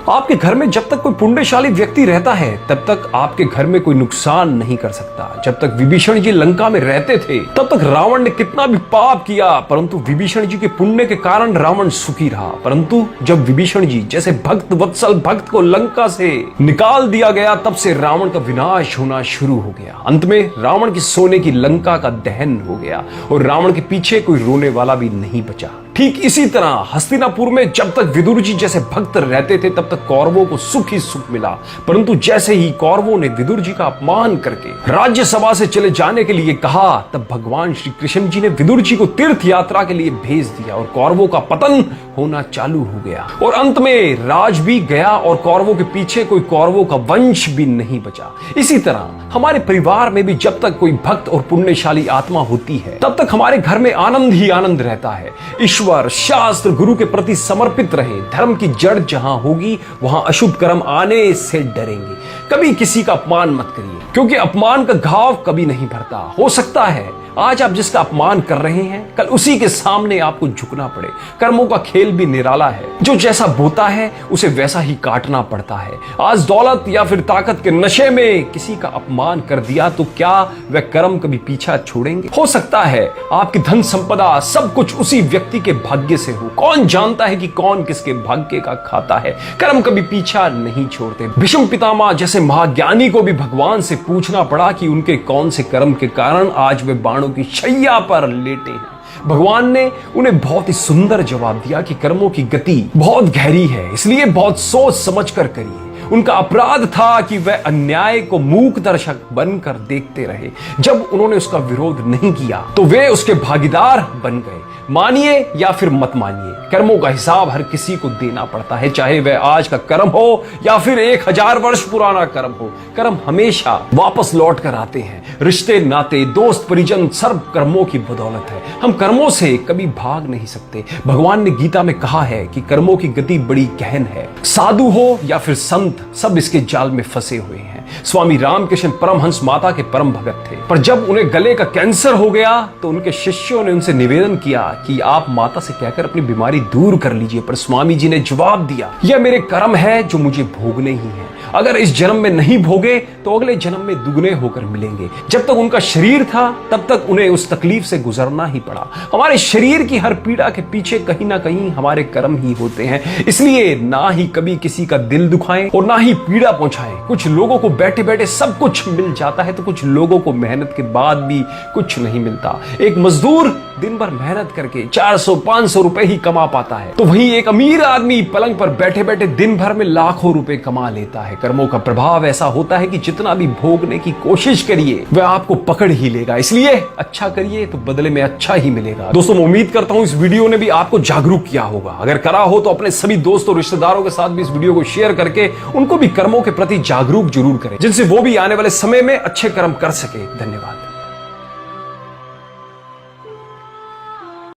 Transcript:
आपके घर में जब तक कोई पुण्यशाली व्यक्ति रहता है तब तक आपके घर में कोई नुकसान नहीं कर सकता। जब तक विभीषण जी लंका में रहते थे तब तक रावण ने कितना भी पाप किया, परंतु विभीषण जी के पुण्य के कारण रावण सुखी रहा। परंतु जब विभीषण जी जैसे भक्त वत्सल भक्त को लंका से निकाल दिया गया तब से रावण का विनाश होना शुरू हो गया। अंत में रावण की सोने की लंका का दहन हो गया और रावण के पीछे कोई रोने वाला भी नहीं बचा। ठीक इसी तरह हस्तिनापुर में जब तक विदुर जी जैसे भक्त रहते थे तब तक कौरवों को सुख ही सुख मिला, परंतु जैसे ही कौरवों ने विदुर जी का अपमान करके राज्यसभा से चले जाने के लिए कहा तब भगवान श्री कृष्ण जी ने विदुर जी को तीर्थ यात्रा के लिए भेज दिया और कौरवों का पतन होना चालू हो गया और अंत में राज भी गया और कौरवों के पीछे कोई कौरवों का वंश भी नहीं बचा। इसी तरह हमारे परिवार में भी जब तक कोई भक्त और पुण्यशाली आत्मा होती है तब तक हमारे घर में आनंद ही आनंद रहता है। ईश्वर शास्त्र गुरु के प्रति समर्पित रहे। धर्म की जड़ जहां होगी वहां अशुभ कर्म आने से डरेंगे। कभी किसी का अपमान मत करिए, क्योंकि अपमान का घाव कभी नहीं भरता। हो सकता है आज आप जिसका अपमान कर रहे हैं कल उसी के सामने आपको झुकना पड़े। कर्मों का खेल भी निराला है, जो जैसा बोता है उसे वैसा ही काटना पड़ता है। आज दौलत या फिर ताकत के नशे में किसी का अपमान कर दिया तो क्या वह कर्म कभी पीछा छोड़ेंगे? हो सकता है आपकी धन संपदा सब कुछ उसी व्यक्ति के भाग्य से हो। कौन जानता है कि कौन किसके भाग्य का खाता है। कर्म कभी पीछा नहीं छोड़ते। भीष्म पितामह जैसे महाज्ञानी को भी भगवान से पूछना पड़ा कि उनके कौन से कर्म के कारण आज वे बाणों की शैया पर लेटे हैं। भगवान ने उन्हें बहुत ही सुंदर जवाब दिया कि कर्मों की गति बहुत गहरी है, इसलिए बहुत सोच समझ कर करिए। उनका अपराध था कि वह अन्याय को मूक दर्शक बनकर देखते रहे। जब उन्होंने उसका विरोध नहीं किया तो वे उसके भागीदार बन गए। मानिए या फिर मत मानिए, कर्मों का हिसाब हर किसी को देना पड़ता है, चाहे वह आज का कर्म हो या फिर 1000 वर्ष पुराना कर्म हो। कर्म हमेशा वापस लौट कर आते हैं। रिश्ते नाते दोस्त परिजन सर्व कर्मों की बदौलत है। हम कर्मों से कभी भाग नहीं सकते। भगवान ने गीता में कहा है कि कर्मों की गति बड़ी गहन है। साधु हो या फिर संत सब इसके जाल में फंसे हुए हैं। स्वामी रामकृष्ण परमहंस माता के परम भगत थे, पर जब उन्हें गले का कैंसर हो गया तो उनके शिष्यों ने उनसे निवेदन किया कि आप माता से कहकर अपनी बीमारी दूर कर लीजिए। पर स्वामी जी ने जवाब दिया, यह मेरे कर्म है जो मुझे भोगने ही है। अगर इस जन्म में नहीं भोगे तो अगले जन्म में दुगने होकर मिलेंगे। जब तक उनका शरीर था तब तक उन्हें उस तकलीफ से गुजरना ही पड़ा। हमारे शरीर की हर पीड़ा के पीछे कहीं ना कहीं हमारे कर्म ही होते हैं। इसलिए ना ही कभी किसी का दिल दुखाएं और ना ही पीड़ा पहुंचाएं। कुछ लोगों को बैठे बैठे सब कुछ मिल जाता है तो कुछ लोगों को मेहनत के बाद भी कुछ नहीं मिलता। एक मजदूर दिन भर मेहनत करके 400-500 रुपए ही कमा पाता है, तो वहीं एक अमीर आदमी पलंग पर बैठे बैठे दिन भर में लाखों रुपए कमा लेता है। कर्मों का प्रभाव ऐसा होता है कि जितना भी भोगने की कोशिश करिए वह आपको पकड़ ही लेगा। इसलिए अच्छा करिए तो बदले में अच्छा ही मिलेगा। दोस्तों, मैं उम्मीद करता हूं इस वीडियो ने भी आपको जागरूक किया होगा। अगर करा हो तो अपने सभी दोस्तों और रिश्तेदारों के साथ भी इस वीडियो को शेयर करके उनको भी कर्मों के प्रति जागरूक जरूर करें, जिनसे वो भी आने वाले समय में अच्छे कर्म कर सके। धन्यवाद।